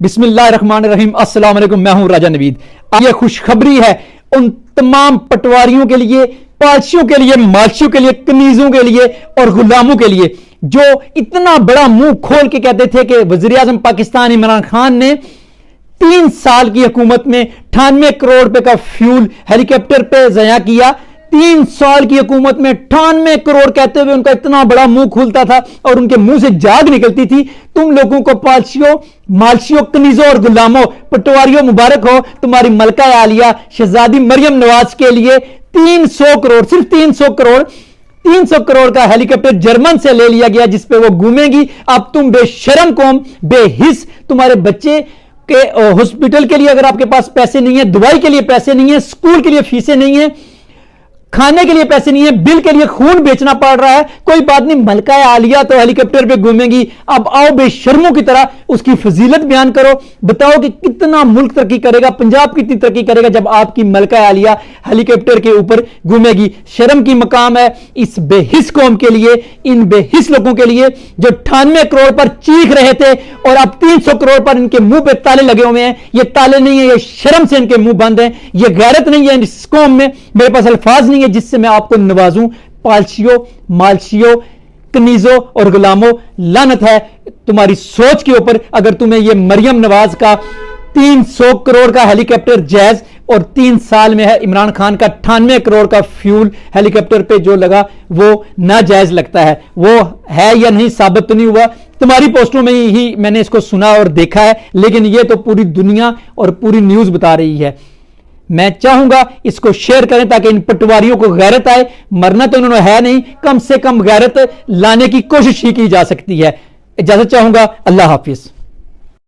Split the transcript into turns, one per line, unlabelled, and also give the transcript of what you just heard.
بسم اللہ الرحمن الرحیم، السلام علیکم، میں ہوں راجہ نوید۔ یہ خوشخبری ہے ان تمام پٹواریوں کے لیے، پالشیوں کے لیے، مالشیوں کے لیے، کنیزوں کے لیے اور غلاموں کے لیے جو اتنا بڑا منہ کھول کے کہتے تھے کہ وزیر اعظم پاکستان عمران خان نے 3 سال کی حکومت میں 98 کروڑ روپے کا فیول ہیلی کاپٹر پہ ضائع کیا۔ 3 سال کی حکومت میں 98 کروڑ کہتے ہوئے ان کا اتنا بڑا منہ کھلتا تھا اور ان کے منہ سے جاگ نکلتی تھی۔ تم لوگوں کو پالشیوں، مالشیوں، کنیزوں اور غلاموں، پٹواریوں مبارک ہو، تمہاری ملکہ عالیہ شہزادی مریم نواز کے لیے 300 کروڑ، صرف 300 کروڑ کا ہیلی کاپٹر جرمن سے لے لیا گیا جس پہ وہ گھومے گی۔ اب تم بے شرم قوم، بے حس، تمہارے بچے کہ ہاسپٹل کے لیے اگر آپ کے پاس پیسے نہیں ہیں، دوائی کے لیے پیسے نہیں ہیں، اسکول کے لیے فیسیں نہیں ہیں، کھانے کے لیے پیسے نہیں ہیں، بل کے لیے خون بیچنا پڑ رہا ہے، کوئی بات نہیں، ملکہ عالیہ تو ہیلی کاپٹر پہ گھومے گی۔ اب آؤ بے شرموں کی طرح اس کی فضیلت بیان کرو، بتاؤ کہ کتنا ملک ترقی کرے گا، پنجاب کتنی ترقی کرے گا جب آپ کی ملکہ عالیہ ہیلی کاپٹر کے اوپر گھومے گی۔ شرم کی مقام ہے اس بے حس قوم کے لیے، ان بے حس لوگوں کے لیے جو 98 کروڑ پر چیخ رہے تھے اور اب 300 کروڑ پر ان کے منہ پہ تالے لگے ہوئے ہیں۔ یہ تالے نہیں ہیں، یہ شرم سے ان کے منہ بند ہیں، یہ غیرت نہیں ہے اس قوم میں۔ میرے پاس الفاظ نہیں ہے جس سے میں آپ کو نوازوں۔ پالشیوں، مالشیوں، کنیزوں اور غلاموں، لعنت ہے تمہاری سوچ کے اوپر اگر تمہیں یہ مریم نواز کا 300 کروڑ کا ہیلی کاپٹر جائز اور 3 سال میں ہے عمران خان کا 98 کروڑ کا فیول ہیلی کاپٹر پہ جو لگا وہ ناجائز لگتا ہے۔ وہ ہے یا نہیں ثابت تو نہیں ہوا، تمہاری پوسٹوں میں ہی میں نے اس کو سنا اور دیکھا ہے، لیکن یہ تو پوری دنیا اور پوری نیوز بتا رہی ہے۔ میں چاہوں گا اس کو شیئر کریں تاکہ ان پٹواریوں کو غیرت آئے۔ مرنا تو انہوں نے ہے نہیں، کم سے کم غیرت لانے کی کوشش ہی کی جا سکتی ہے۔ اجازت چاہوں گا، اللہ حافظ۔